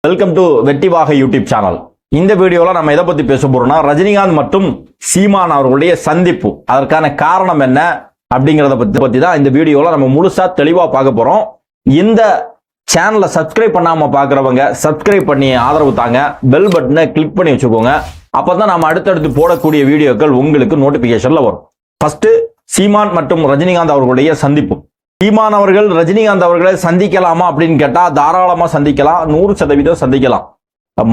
Welcome to வெட்டிவாக YouTube channel. இந்த வீடியோல நம்ம எதை பத்தி பேச போறோம்னா, ரஜினிகாந்த் மற்றும் சீமான் அவர்களுடைய சந்திப்பு, அதற்கான காரணம் என்ன அப்படிங்கறத பத்தி தான் இந்த வீடியோல நம்ம முழுசா தெளிவா பார்க்க போறோம். இந்த சேனலை சப்ஸ்கிரைப் பண்ணாம பாக்குறவங்க சப்ஸ்கிரைப் பண்ணி ஆதரவு தாங்க, பெல் பட்டனை கிளிக் பண்ணி வச்சுக்கோங்க. அப்பதான் நம்ம அடுத்தடுத்து போடக்கூடிய வீடியோக்கள் உங்களுக்கு நோட்டிபிகேஷன்ல வரும். ஃபர்ஸ்ட், சீமான் மற்றும் ரஜினிகாந்த் அவர்களுடைய சந்திப்பு. சீமான் அவர்கள் ரஜினிகாந்த் அவர்களை சந்திக்கலாமா அப்படின்னு கேட்டா தாராளமா சந்திக்கலாம், 100% சந்திக்கலாம்.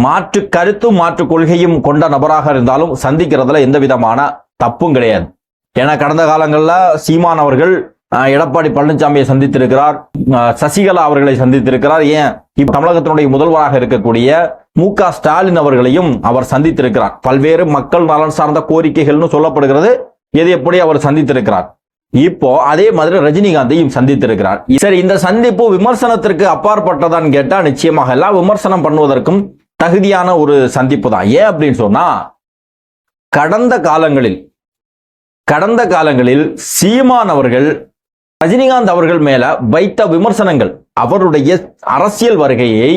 மாற்று கருத்து மாற்று கொள்கையும் கொண்ட நபராக இருந்தாலும் சந்திக்கிறதுல எந்த விதமான தப்பும் கிடையாது. ஏன்னா கடந்த காலங்களில் சீமான் அவர்கள் எடப்பாடி பழனிசாமியை சந்தித்திருக்கிறார், சசிகலா அவர்களை சந்தித்திருக்கிறார், ஏன் இப்ப தமிழகத்தினுடைய முதல்வராக இருக்கக்கூடிய மு.க. ஸ்டாலின் அவர்களையும் அவர் சந்தித்திருக்கிறார். பல்வேறு மக்கள் நலன் சார்ந்த கோரிக்கைகள்னு சொல்லப்படுகிறது, எது எப்படி அவர் சந்தித்திருக்கிறார். இப்போ அதே மாதிரி ரஜினிகாந்தையும் சந்தித்திருக்கிறார். சரி, இந்த சந்திப்பு விமர்சனத்திற்கு அப்பாற்பட்டதான்னு கேட்டா நிச்சயமாக எல்லாம் விமர்சனம் பண்ணுவதற்கும் தகுதியான ஒரு சந்திப்பு தான். ஏன் அப்படின்னு சொன்னா, கடந்த காலங்களில் சீமான் அவர்கள் ரஜினிகாந்த் அவர்கள் மேல வைத்த விமர்சனங்கள், அவருடைய அரசியல் வருகையை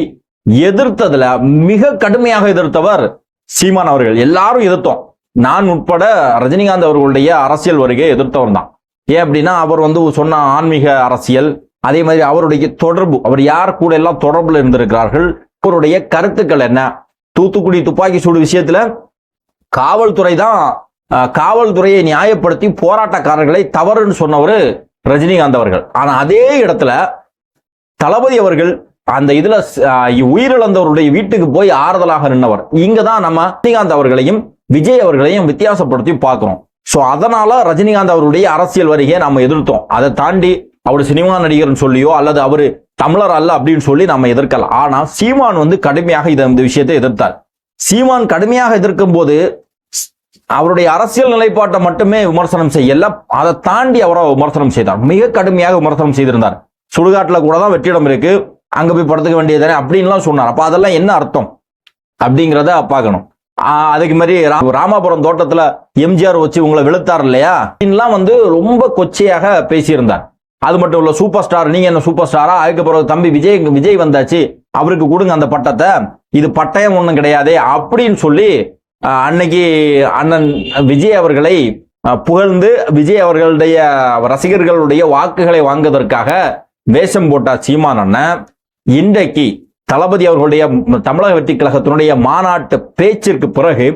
எதிர்த்ததுல மிக கடுமையாக எதிர்த்தவர் சீமான் அவர்கள். எல்லாரும் எதிர்த்தோம், நான் உட்பட ரஜினிகாந்த் அவர்களுடைய அரசியல் வருகையை எதிர்த்தவர் தான். ஏன் அப்படின்னா, அவர் சொன்ன ஆன்மீக அரசியல், அதே மாதிரி அவருடைய தொடர்பு, அவர் யார் கூட எல்லாம் தொடர்புல இருந்திருக்கிறார்கள், அவருடைய கருத்துக்கள் என்ன. தூத்துக்குடி துப்பாக்கி சூடு விஷயத்துல காவல்துறையை நியாயப்படுத்தி போராட்டக்காரர்களை தவறுன்னு சொன்னவர் ரஜினிகாந்த் அவர்கள். ஆனா அதே இடத்துல தளபதி அவர்கள் அந்த இதுல உயிரிழந்தவருடைய வீட்டுக்கு போய் ஆறுதலாக நின்றவர். இங்கதான் நம்ம ரஜினிகாந்த் அவர்களையும் விஜய் அவர்களையும் வித்தியாசப்படுத்தி பார்க்கிறோம். சோ அதனால ரஜினிகாந்த் அவருடைய அரசியல் வருகையை நம்ம எதிர்த்தோம். அதை தாண்டி அவர் சினிமா நடிகர்னு சொல்லியோ அல்லது அவரு தமிழர் அல்ல அப்படின்னு சொல்லி நம்ம எதிர்க்கலாம். ஆனா சீமான் கடுமையாக இந்த விஷயத்தை எதிர்த்தார். சீமான் கடுமையாக எதிர்க்கும் போது அவருடைய அரசியல் நிலைப்பாட்டை மட்டுமே விமர்சனம் செய்யல, அதை தாண்டி அவரை விமர்சனம் செய்தார், மிக கடுமையாக விமர்சனம் செய்திருந்தார். சுடுகாட்டுல கூட தான் வெற்றிடம் இருக்கு, அங்க போய் படுத்துக்க வேண்டியதானே அப்படின்லாம் சொன்னார். அப்ப அதெல்லாம் என்ன அர்த்தம் அப்படிங்கிறத பார்க்கணும். அதுக்கு மாதிரி ராமாபுரம் தோட்டத்துல எம்ஜிஆர் வச்சு உங்களை வெளுத்தார் இல்லையா, ரொம்ப கொச்சையாக பேசியிருந்தார். அது மட்டும் இல்ல, சூப்பர் ஸ்டார், நீங்க என்ன சூப்பர் ஸ்டாரா, அதுக்கு பிறகு தம்பி விஜய் வந்தாச்சு, அவருக்கு கொடுங்க அந்த பட்டத்தை, இது பட்டயம் ஒண்ணும் கிடையாது அப்படின்னு சொல்லி அன்னைக்கு அண்ணன் விஜய் அவர்களை புகழ்ந்து விஜய் அவர்களுடைய ரசிகர்களுடைய வாக்குகளை வாங்குவதற்காக வேஷம் போட்டார் சீமான் அண்ணன். இன்றைக்கு தளபதி அவர்களுடைய தமிழக வெற்றி கழகத்தினுடைய மாநாட்டு பேச்சிற்கு பிறகு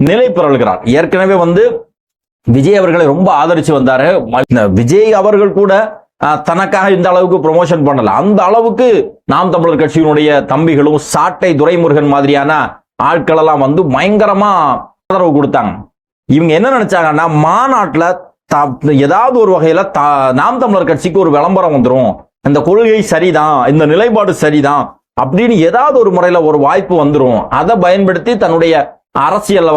நிலை பெறல்கிறார். ஏற்கனவே விஜய் அவர்களை ரொம்ப ஆதரிச்சு வந்தாரு. விஜய் அவர்கள் கூட தனக்காக இந்த அளவுக்கு ப்ரொமோஷன் பண்ணல, அந்த அளவுக்கு நாம் தமிழர் கட்சியினுடைய தம்பிகளும் சாட்டை துரைமுருகன் மாதிரியான ஆட்கள் எல்லாம் பயங்கரமா ஆதரவு கொடுத்தாங்க. இவங்க என்ன நினைச்சாங்கன்னா, மாநாட்டுல ஏதாவது ஒரு வகையில நாம் தமிழர் கட்சிக்கு ஒரு விளம்பரம் வந்துடும், இந்த கொள்கை சரிதான், இந்த நிலைப்பாடு சரிதான் அப்படின்னு ஏதாவது ஒரு முறையில ஒரு வாய்ப்பு வந்துடும், அதை பயன்படுத்தி தன்னுடைய அரசியல்ல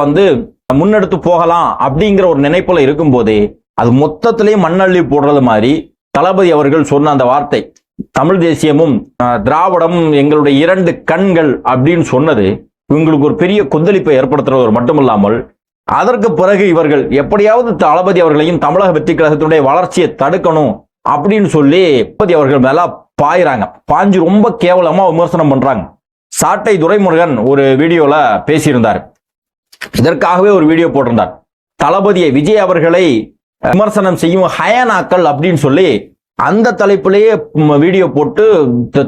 முன்னெடுத்து போகலாம் அப்படிங்கிற ஒரு நினைப்புல இருக்கும் போதே அது மொத்தத்திலேயே மண்ணள்ளி போடுறது மாதிரி தளபதி அவர்கள் சொன்ன அந்த வார்த்தை, தமிழ் தேசியமும் திராவிடம் எங்களுடைய இரண்டு கண்கள் அப்படின்னு சொன்னது இவங்களுக்கு ஒரு பெரிய கொந்தளிப்பை ஏற்படுத்துறது மட்டுமில்லாமல், அதற்கு பிறகு இவர்கள் எப்படியாவது தளபதி அவர்களையும் தமிழக வெற்றி கழகத்தினுடைய வளர்ச்சியை தடுக்கணும் அப்படின்னு சொல்லி தளபதி அவர்கள் மேல பாஞ்சு ரொம்ப கேவலமா விமர்சனம் பண்றாங்க. சாட்டை துரைமுருகன் ஒரு வீடியோல பேசியிருந்தார், இதற்காகவே ஒரு வீடியோ போட்டிருந்தார். தளபதியை விஜய் அவர்களை விமர்சனம் செய்யும் ஹயனாக்கள் அப்படின்னு சொல்லி அந்த தலைப்பிலேயே வீடியோ போட்டு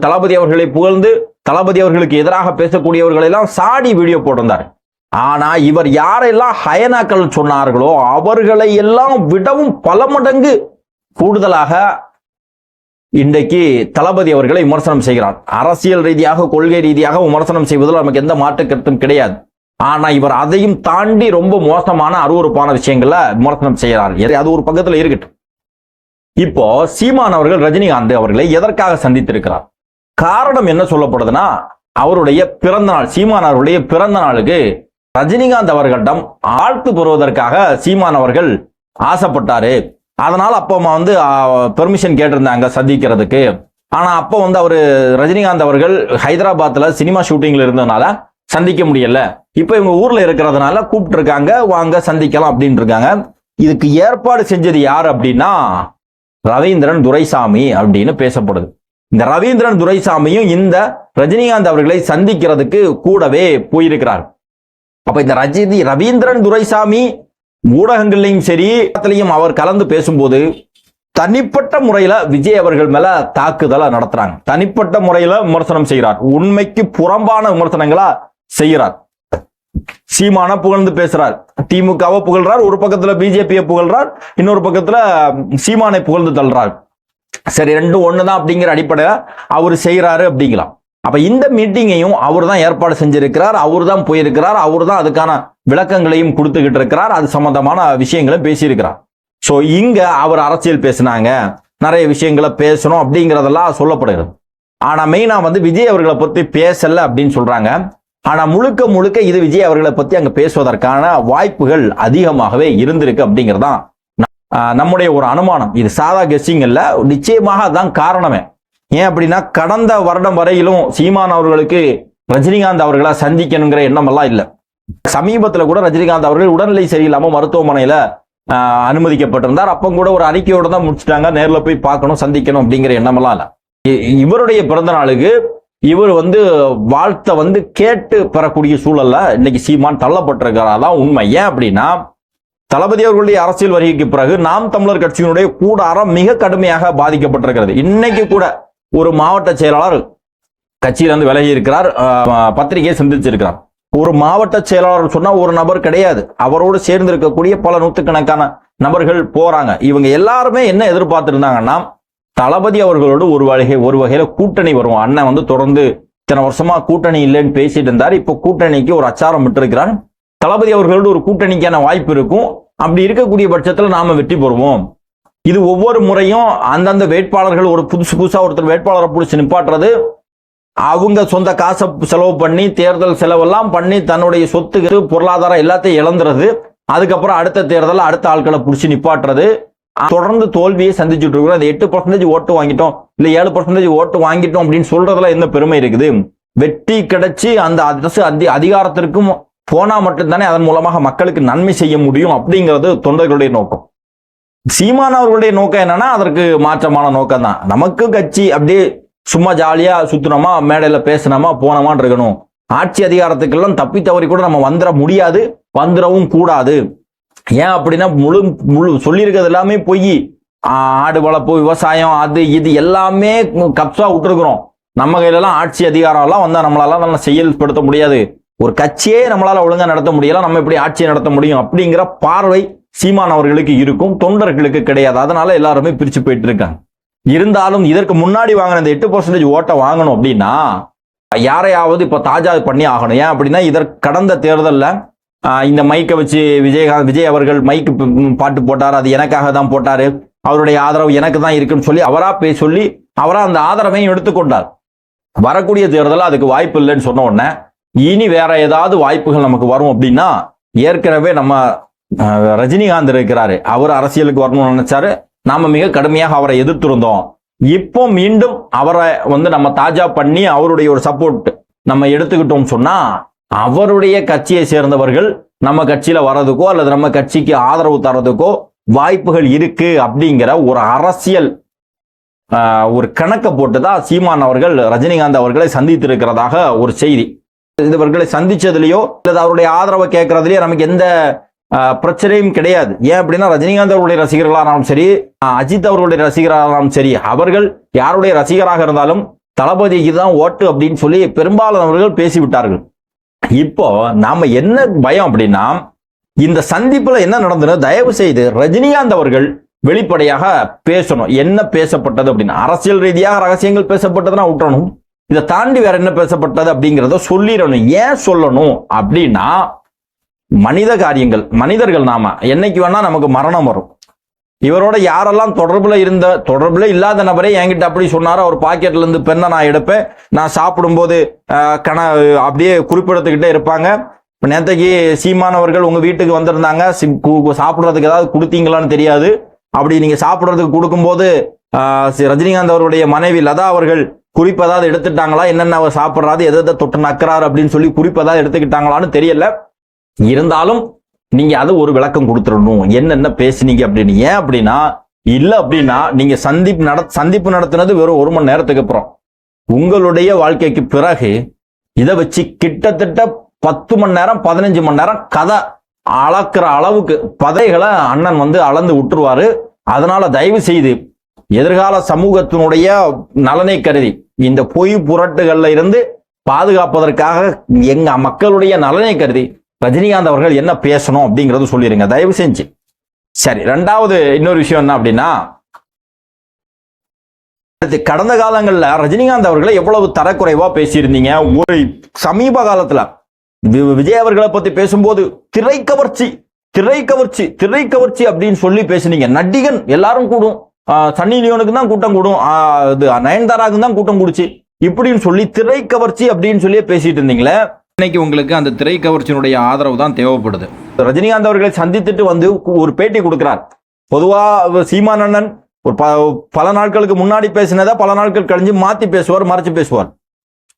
தளபதி அவர்களை புகழ்ந்து தளபதி அவர்களுக்கு எதிராக பேசக்கூடியவர்களை எல்லாம் சாடி வீடியோ போட்டிருந்தார். ஆனா இவர் யாரெல்லாம் ஹயனாக்கள் சொன்னார்களோ அவர்களை எல்லாம் விடவும் பல மடங்கு கூடுதலாக இன்றைக்கு தளபதி அவர்களை விமர்சனம் செய்கிறார். அரசியல் ரீதியாக கொள்கை ரீதியாக விமர்சனம் செய்வதில் நமக்கு எந்த மாற்று கருத்தும் கிடையாது. ஆனா இவர் அதையும் தாண்டி ரொம்ப மோசமான அருவருப்பான விஷயங்களை விமர்சனம் செய்கிறார். அது ஒரு பக்கத்துல இருக்கட்டும். இப்போ சீமான் அவர்கள் ரஜினிகாந்த் அவர்களை எதற்காக சந்தித்திருக்கிறார், காரணம் என்ன சொல்லப்படுதுன்னா, அவருடைய பிறந்த நாள், சீமான் அவருடைய பிறந்த நாளுக்கு ரஜினிகாந்த் அவர்களிடம் வாழ்த்து பெறுவதற்காக சீமான் அவர்கள் ஆசைப்பட்டாரு. அதனால அப்ப பெர்மிஷன் கேட்டிருந்தாங்க சந்திக்கிறதுக்கு. ஆனா அப்ப அவரு ரஜினிகாந்த் அவர்கள் ஹைதராபாத்ல சினிமா ஷூட்டிங்ல இருந்ததுனால சந்திக்க முடியல. இப்ப இவங்க ஊர்ல இருக்கிறதுனால கூப்பிட்டு இருக்காங்க, வாங்க சந்திக்கலாம் அப்படின்னு இருக்காங்க. இதுக்கு ஏற்பாடு செஞ்சது யார் அப்படின்னா ரவீந்திரன் துரைசாமி அப்படின்னு பேசப்படுது. இந்த ரவீந்திரன் துரைசாமியும் இந்த ரஜினிகாந்த் அவர்களை சந்திக்கிறதுக்கு கூடவே போயிருக்கிறார். அப்ப இந்த ரவீந்திரன் துரைசாமி ஊடகங்கள்லையும் சரி அவர் கலந்து பேசும்போது தனிப்பட்ட முறையில விஜய் அவர்கள் மேல தாக்குதலை நடத்துறாங்க. தனிப்பட்ட முறையில விமர்சனம் செய்கிறார். உண்மைக்கு புறம்பான விமர்சனங்களா செய்கிறார். சீமான புகழ்ந்து பேசுறார், திமுகவை புகழ்றார், ஒரு பக்கத்துல பிஜேபியை புகழ்றார், இன்னொரு பக்கத்துல சீமானை புகழ்ந்து தள்ளுறார். சரி, ரெண்டும் ஒண்ணுதான் அப்படிங்கிற அடிப்படையில அவர் செய்யறாரு அப்படிங்கலாம். அப்ப இந்த மீட்டிங்கையும் அவர் தான் ஏற்பாடு செஞ்சிருக்கிறார், அவர் தான் போயிருக்கிறார், அவர் தான் அதுக்கான விளக்கங்களையும் கொடுத்துக்கிட்டு இருக்கிறார், அது சம்பந்தமான விஷயங்களை பேசியிருக்கிறார். சோ இங்க அவர் அரசியல் பேசினாங்க, நிறைய விஷயங்களை பேசணும் அப்படிங்கிறதெல்லாம் சொல்லப்படுகிறது. ஆனா மெயினா விஜய் அவர்களை பத்தி பேசல அப்படின்னு சொல்றாங்க. ஆனா முழுக்க முழுக்க இது விஜய் அவர்களை பத்தி அங்க பேசுவதற்கான வாய்ப்புகள் அதிகமாகவே இருந்திருக்கு அப்படிங்கறதான் நம்முடைய ஒரு அனுமானம். இது சாதா கெஸ்ஸிங் இல்ல, நிச்சயமாக தான் காரணமே. ஏன் அப்படின்னா கடந்த வருடம் வரையிலும் சீமான் அவர்களுக்கு ரஜினிகாந்த் அவர்களை சந்திக்கணுங்கிற எண்ணம் எல்லாம் இல்ல. சமீபத்துல கூட ரஜினிகாந்த் அவர்கள் உடல்நிலை சரியில்லாம மருத்துவமனையில அனுமதிக்கப்பட்டிருந்தார். அப்ப கூட ஒரு அறிக்கையோட தான் முடிச்சுட்டாங்க, நேர்ல போய் பார்க்கணும் சந்திக்கணும் அப்படிங்கிற எண்ணம் எல்லாம் இல்ல. இவருடைய பிறந்த நாளுக்கு இவர் வாழ்த்த கேட்டு பெறக்கூடிய சூழல்ல இன்னைக்கு சீமான் தள்ளப்பட்டிருக்கிறார். அதான் உண்மை. ஏன் அப்படின்னா தளபதி அவர்களுடைய அரசியல் வருகைக்கு பிறகு நாம் தமிழர் கட்சியினுடைய கூடாரம் மிக கடுமையாக பாதிக்கப்பட்டிருக்கிறது. இன்னைக்கு கூட ஒரு மாவட்ட செயலாளர் கட்சியிலிருந்து விலகி இருக்கிறார், பத்திரிகையை சந்திச்சிருக்கிறார். ஒரு மாவட்ட செயலாளர் சொன்னா ஒரு நபர் கிடையாது, அவரோடு சேர்ந்து இருக்கக்கூடிய பல நூற்றுக்கணக்கான நபர்கள் போறாங்க. இவங்க எல்லாருமே என்ன எதிர்பார்த்திருந்தாங்கன்னா தளபதி அவர்களோடு ஒரு வகையில கூட்டணி வரும். அண்ணன் தொடர்ந்து இத்தனை வருஷமா கூட்டணி இல்லைன்னு பேசிட்டு இருந்தார், இப்போ கூட்டணிக்கு ஒரு அச்சாரம் விட்டிருக்கிறார். தளபதி அவர்களோடு ஒரு கூட்டணிக்கான வாய்ப்பு இருக்கும். அப்படி இருக்கக்கூடிய பட்சத்தில் நாம வெற்றி பெறுவோம். இது ஒவ்வொரு முறையும் அந்தந்த வேட்பாளர்கள் ஒரு புதுசா ஒருத்தர் வேட்பாளரை பிடிச்சி நிப்பாட்டுறது, அவங்க சொந்த காசை செலவு பண்ணி தேர்தல் செலவெல்லாம் பண்ணி தன்னுடைய சொத்துக்கு பொருளாதாரம் எல்லாத்தையும் இழந்துறது, அதுக்கப்புறம் அடுத்த தேர்தல் அடுத்த ஆட்களை பிடிச்சி நிப்பாட்டுறது, தொடர்ந்து தோல்வியை சந்திச்சுட்டு இருக்கிறோம். 8% ஓட்டு வாங்கிட்டோம், இல்ல 7% ஓட்டு வாங்கிட்டோம் அப்படின்னு சொல்றதுல என்ன பெருமை இருக்குது? வெற்றி கிடைச்சி அந்த அரசு அதிகாரத்திற்கும் போனா மட்டும்தானே அதன் மூலமாக மக்களுக்கு நன்மை செய்ய முடியும் அப்படிங்கிறது தொண்டர்களுடைய நோக்கம். சீமான் அவர்களுடைய நோக்கம் என்னன்னா அதற்கு மாற்றமான நோக்கம் தான். நமக்கு கட்சி அப்படியே சும்மா ஜாலியா சுத்தினோமா, மேடையில பேசினோமா, போனோமான் இருக்கணும். ஆட்சி அதிகாரத்துக்கெல்லாம் தப்பி தவறி கூட நம்ம வந்துட முடியாது, வந்துடவும் கூடாது. ஏன் அப்படின்னா முழு சொல்லியிருக்கிறது எல்லாமே பொய். ஆடு வளர்ப்பு, விவசாயம், அது இது எல்லாமே கப்சா விட்டுருக்கிறோம். நம்ம கையில எல்லாம் ஆட்சி அதிகாரம் எல்லாம் வந்தா நம்மளால செயல்படுத்த முடியாது, ஒரு கட்சியே நம்மளால ஒழுங்கா நடத்த முடியல, நம்ம எப்படி ஆட்சியை நடத்த முடியும் அப்படிங்கிற பார்வை சீமான் அவர்களுக்கு இருக்கும், தொண்டர்களுக்கு கிடையாது. அதனால எல்லாருமே பிரிச்சு போயிட்டு இருக்காங்க. இருந்தாலும் இதற்கு முன்னாடி வாங்கின இந்த 8% ஓட்டை வாங்கணும் அப்படின்னா யாரையாவது இப்ப தாஜா பண்ணி ஆகணும். ஏன் அப்படின்னா இதற்கு கடந்த தேர்தலில் இந்த மைக்கை வச்சு விஜய் அவர்கள் மைக்கு பாட்டு போட்டார், அது எனக்காக தான் போட்டாரு, அவருடைய ஆதரவு எனக்கு தான் இருக்குன்னு சொல்லி அவரா அந்த ஆதரவையும் எடுத்துக்கொண்டார். வரக்கூடிய தேர்தலில் அதுக்கு வாய்ப்பு இல்லைன்னு சொன்ன உடனே இனி வேற ஏதாவது வாய்ப்புகள் நமக்கு வரும் அப்படின்னா, ஏற்கனவே நம்ம ரஜினிகாந்த் இருக்கிறாரு, அவர் அரசியலுக்கு வரணும்னு நினைச்சாரு, நாம மிக கடுமையாக அவரை எதிர்த்திருந்தோம். இப்போ மீண்டும் அவரை நம்ம தாஜா பண்ணி அவருடைய ஒரு சப்போர்ட் நம்ம எடுத்துக்கிட்டோம் சொன்னா அவருடைய கட்சியை சேர்ந்தவர்கள் நம்ம கட்சியில வர்றதுக்கோ அல்லது நம்ம கட்சிக்கு ஆதரவு தரதுக்கோ வாய்ப்புகள் இருக்கு அப்படிங்கிற ஒரு அரசியல் ஒரு கணக்கை போட்டுதான் சீமான் அவர்கள் ரஜினிகாந்த் அவர்களை சந்தித்திருக்கிறதாக ஒரு செய்தி. இவர்களை சந்திச்சதுலயோ அல்லது அவருடைய ஆதரவை கேட்கறதுலயோ நமக்கு எந்த பிரச்சனையும் கிடையாது. ஏன் அப்படின்னா ரஜினிகாந்த் அவருடைய ரசிகர்களானாலும் சரி, அஜித் அவர்களுடைய ரசிகர்களானாலும் சரி, அவர்கள் யாருடைய ரசிகராக இருந்தாலும் தளபதிக்கு தான் ஓட்டு அப்படின்னு சொல்லி பெரும்பாலானவர்கள் பேசிவிட்டார்கள். இப்போ நாம என்ன பயம் அப்படின்னா இந்த சந்திப்புல என்ன நடந்தது, தயவு செய்து ரஜினிகாந்த் அவர்கள் வெளிப்படையாக பேசணும். என்ன பேசப்பட்டது அப்படின்னு, அரசியல் ரீதியாக ரகசியங்கள் பேசப்பட்டதுன்னா விட்டுறணும், இதை தாண்டி வேற என்ன பேசப்பட்டது அப்படிங்கிறத சொல்லிடணும். ஏன் சொல்லணும் அப்படின்னா மனித காரியங்கள், மனிதர்கள் நாம என்னைக்கு வேணா நமக்கு மரணம் வரும். இவரோட யாரெல்லாம் தொடர்புல இல்லாத நபரே என்கிட்ட அப்படி சொன்னாரோ, அவர் பாக்கெட்ல இருந்து பெண்ணை நான் எடுப்பேன், நான் சாப்பிடும்போது அப்படியே குறிப்பிடத்துக்கிட்டே இருப்பாங்க. இப்ப நேத்தைக்கு சீமானவர்கள் உங்க வீட்டுக்கு வந்திருந்தாங்க, சாப்பிடுறதுக்கு ஏதாவது கொடுத்தீங்களான்னு தெரியாது, அப்படி நீங்க சாப்பிடுறதுக்கு கொடுக்கும்போது ரஜினிகாந்த் அவருடைய மனைவி லதா அவர்கள் குறிப்பு ஏதாவது எடுத்துட்டாங்களா, என்னென்ன அவர் சாப்பிட்றாரு, எதை தொட்டு நக்கிறாரு அப்படின்னு சொல்லி குறிப்பு ஏதாவது எடுத்துக்கிட்டாங்களான்னு தெரியல. இருந்தாலும் நீங்க அது ஒரு விளக்கம் கொடுத்துடணும், என்னென்ன பேசுனீங்க அப்படின்னு. ஏன் அப்படின்னா இல்ல அப்படின்னா நீங்க சந்திப்பு நடத்தினது வெறும் 1 மணி நேரத்துக்கு அப்புறம். உங்களுடைய வாழ்க்கைக்கு பிறகு இதை வச்சு கிட்டத்தட்ட 10 மணி நேரம் 15 மணி நேரம் கதை அளக்குற அளவுக்கு பதைகளை அண்ணன் அளந்து விட்டுருவாரு. அதனால தயவு செய்து எதிர்கால சமூகத்தினுடைய நலனை கருதி இந்த பொய் புரட்டுகள்ல இருந்து பாதுகாப்பதற்காக எங்க மக்களுடைய நலனை கருதி ரஜினிகாந்த் அவர்கள் என்ன பேசணும் அப்படிங்கறது சொல்லிருங்க தயவு செஞ்சு. சரி, ரெண்டாவது இன்னொரு விஷயம் என்ன அப்படின்னா, கடந்த காலங்கள்ல ரஜினிகாந்த் அவர்களை எவ்வளவு தரக்குறைவா பேசியிருந்தீங்க. ஒரு சமீப காலத்துல விஜய் அவர்களை பத்தி பேசும்போது திரைக்கவர்ச்சி அப்படின்னு சொல்லி பேசுனீங்க. நடிகன் எல்லாரும் கூடும், சன்னி லியோனுக்கு தான் கூட்டம் கூடும், நயன்தாராவுக்கு தான் கூட்டம் கூடுச்சு இப்படின்னு சொல்லி திரைக்கவர்ச்சி அப்படின்னு சொல்லி பேசிட்டு இருந்தீங்களே. இன்னைக்கு உங்களுக்கு அந்த திரைக்கவர்ச்சியினுடைய ஆதரவு தான் தேவைப்படுது. ரஜினிகாந்த் அவர்களை சந்தித்துட்டு ஒரு பேட்டி கொடுக்கிறார். பொதுவா சீமான் அண்ணன் ஒரு பல நாட்களுக்கு முன்னாடி பேசினதை பல நாட்கள் கழிஞ்சு மாத்தி பேசுவார், மறைச்சு பேசுவார்.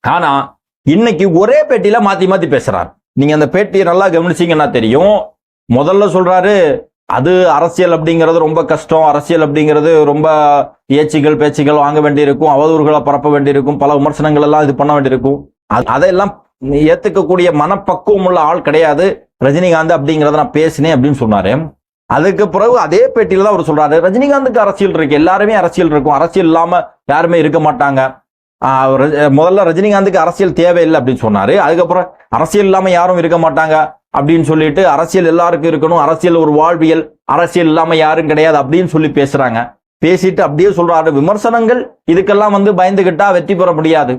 ஆனா இன்னைக்கு ஒரே பேட்டியில மாத்தி பேசுறார். நீங்க அந்த பேட்டியை நல்லா கவனிச்சீங்கன்னா தெரியும். முதல்ல சொல்றாரு, அது அரசியல் அப்படிங்கிறது ரொம்ப கஷ்டம், அரசியல் அப்படிங்கிறது ரொம்ப ஏச்சுகள் பேச்சுகள் வாங்க வேண்டியிருக்கும், அவதூறுகளை பரப்ப வேண்டியிருக்கும், பல விமர்சனங்கள் எல்லாம் இது பண்ண வேண்டியிருக்கும். அதெல்லாம் ஏத்துக்கக்கூடிய மனப்பக்குவம் உள்ள ஆள் கிடையாது ரஜினிகாந்த் அப்படிங்கிறத நான் பேசினேன் அப்படின்னு சொன்னாரு. அதுக்கு பிறகு அதே பேட்டியில தான் அவர் சொல்றாரு, ரஜினிகாந்துக்கு அரசியல் இருக்கு, எல்லாருமே அரசியல் இருக்கும், அரசியல் இல்லாம யாருமே இருக்க மாட்டாங்க. முதல்ல ரஜினிகாந்துக்கு அரசியல் தேவையில்லை அப்படின்னு சொன்னாரு. அதுக்கப்புறம் அரசியல் இல்லாம யாரும் இருக்க மாட்டாங்க அப்படின்னு சொல்லிட்டு அரசியல் எல்லாருக்கும் இருக்கணும், அரசியல் ஒரு வாழ்வியல், அரசியல் இல்லாம யாரும் கிடையாது அப்படின்னு சொல்லி பேசுறாங்க. பேசிட்டு அப்படியே சொல்றாரு, விமர்சனங்கள் இதுக்கெல்லாம் பயந்துகிட்டா வெற்றி பெற முடியாது.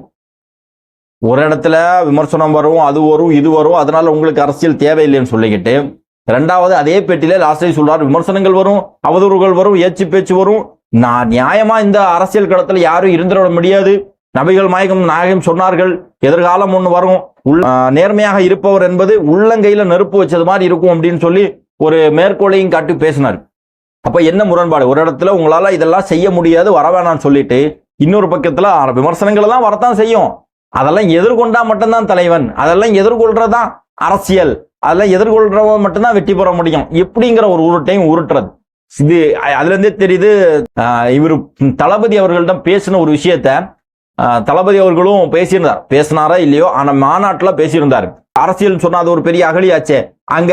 ஒரு இடத்துல விமர்சனம் வரும், அது வரும், இது வரும், அதனால உங்களுக்கு அரசியல் தேவையில்லைன்னு சொல்லிக்கிட்டு ரெண்டாவது அதே பேட்டியில லாஸ்டே சொல்றாரு, விமர்சனங்கள் வரும், அவதூறுகள் வரும், ஏச்சு பேச்சு வரும், நான் நியாயமா இந்த அரசியல் களத்துல யாரும் இருந்துட முடியாது, நபிகள் நாயகம் சொன்னார்கள், எதிர்காலம் ஒண்ணு வரும், நேர்மையாக இருப்பவர் என்பது உள்ளங்கையில நெருப்பு வச்சது மாதிரி இருக்கும் அப்படின்னு சொல்லி ஒரு மேற்கோளையும் காட்டி பேசினார். அப்ப என்ன முரண்பாடு? ஒரு இடத்துல உங்களால இதெல்லாம் செய்ய முடியாது, வரவேணான்னு சொல்லிட்டு இன்னொரு பக்கத்துல விமர்சனங்கள் எல்லாம் வரத்தான் செய்யும், அதெல்லாம் எதிர்கொண்டா மட்டும்தான் தலைவன், அதெல்லாம் எதிர்கொள்றதுதான் அரசியல், அதெல்லாம் எதிர்கொள்றவன் மட்டும்தான் வெற்றி பெற முடியும் இப்படிங்கிற ஒரு உருட்டையும் உருட்டுறது. இது அதுல இருந்தே தெரியுது. இவர் தளபதி அவர்களிடம் பேசின ஒரு விஷயத்த தளபதி அவர்களும் பேசினாரா இல்லையோ, ஆனா மாநாட்டுல பேசியிருந்தாரு. அரசியல் சொன்னா அது ஒரு பெரிய அகலியாச்சே, அங்க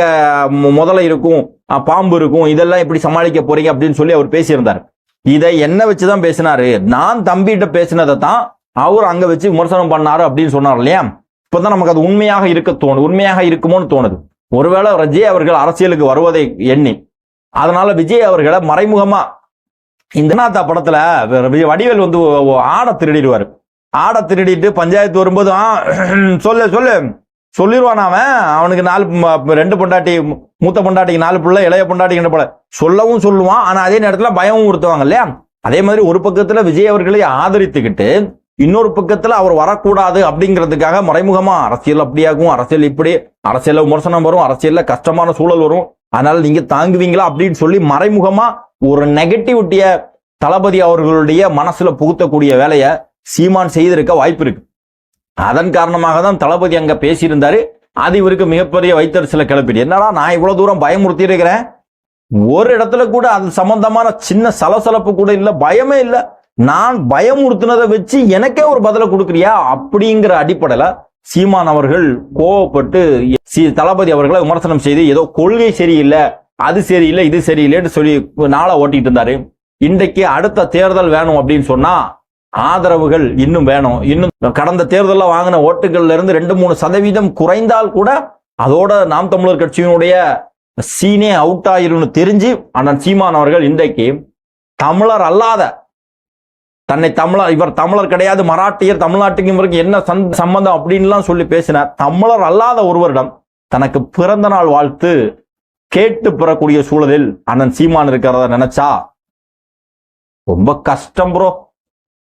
முதல்ல இருக்கும், பாம்பு இருக்கும், இதெல்லாம் எப்படி சமாளிக்க போறீங்க அப்படின்னு சொல்லி அவர் பேசியிருந்தார். இதை என்ன வச்சுதான் பேசினாரு, நான் தம்பிகிட்ட பேசினதை தான் அவர் அங்க வச்சு விமர்சனம் பண்ணாரு அப்படின்னு சொன்னார் இல்லையா. இப்பதான் நமக்கு அது உண்மையாக இருக்குமோன்னு தோணுது. ஒருவேளை விஜய் அவர்கள் அரசியலுக்கு வருவதை எண்ணி அதனால விஜய் அவர்களை மறைமுகமா இந்த நாத்தா படத்துல வடிவேல் ஆடை திருடிடுவாரு. ஆடை திருடிட்டு பஞ்சாயத்து வரும்போது சொல்லிடுவான் அவனுக்கு 2 பொண்டாட்டி, மூத்த பொண்டாட்டிக்கு 4 பிள்ளை, இளைய பொண்டாட்டிக்கு 2 பிள்ளை சொல்லவும் சொல்லுவான். ஆனா அதே நேரத்துல பயமும் உறுத்துவாங்க இல்லையா. அதே மாதிரி ஒரு பக்கத்துல விஜய் அவர்களை ஆதரித்துக்கிட்டு இன்னொரு பக்கத்துல அவர் வரக்கூடாது அப்படிங்கிறதுக்காக மறைமுகமா அரசியல் அப்படியாகும், அரசியல் இப்படி, அரசியல்ல விமர்சனம் வரும், அரசியல்ல கஷ்டமான சூழல் வரும், அதனால நீங்க தாங்குவீங்களா அப்படின்னு சொல்லி மறைமுகமா ஒரு நெகட்டிவிட்டிய தளபதி அவர்களுடைய மனசுல புகுத்தக்கூடிய வேலையை சீமான் செய்திருக்க வாய்ப்பு இருக்கு. அதன் காரணமாக தான் தளபதி அங்க பேசியிருந்தாரு. அது இவருக்கு மிகப்பெரிய வைத்தறிச்சலை கிளப்பிடு. என்னடா நான் இவ்வளவு தூரம் பயமுறுத்தி இருக்கிறேன், ஒரு இடத்துல கூட அது சம்பந்தமான சின்ன சலசலப்பு கூட இல்ல, பயமே இல்ல, நான் பயமுறுத்தினதை வச்சு எனக்கே ஒரு பதிலை கொடுக்குறியா அப்படிங்கிற அடிப்படையில சீமான் அவர்கள் கோவப்பட்டு தளபதி அவர்களை விமர்சனம் செய்து ஏதோ கொள்கை சரியில்லை, அது சரியில்லை, இது சரியில்லைன்னு சொல்லி நாளை ஓட்டிட்டு இருந்தாரு. இன்றைக்கு அடுத்த தேர்தல் வேணும் அப்படின்னு சொன்னா ஆதரவுகள் இன்னும் வேணும். இன்னும் கடந்த தேர்தலில் வாங்கின ஓட்டுகள்ல இருந்து 2-3% குறைந்தால் கூட அதோட நாம் தமிழர் கட்சியினுடைய சீனே அவுட் ஆயிரும்னு தெரிஞ்சு அண்ணன் சீமான் அவர்கள் இன்றைக்கு தமிழர் அல்லாத தன்னை இவர் தமிழர் கிடையாது, மராட்டியர், தமிழ்நாட்டுக்கு இவருக்கு என்ன சம்பந்தம் அப்படின்லாம் சொல்லி பேசினார். தமிழர் அல்லாத ஒருவரிடம் தனக்கு பிறந்த நாள் வாழ்த்து கேட்டு பெறக்கூடிய சூழலில் அண்ணன் சீமான் இருக்கிறத நினைச்சா ரொம்ப கஷ்டம் ப்ரோ.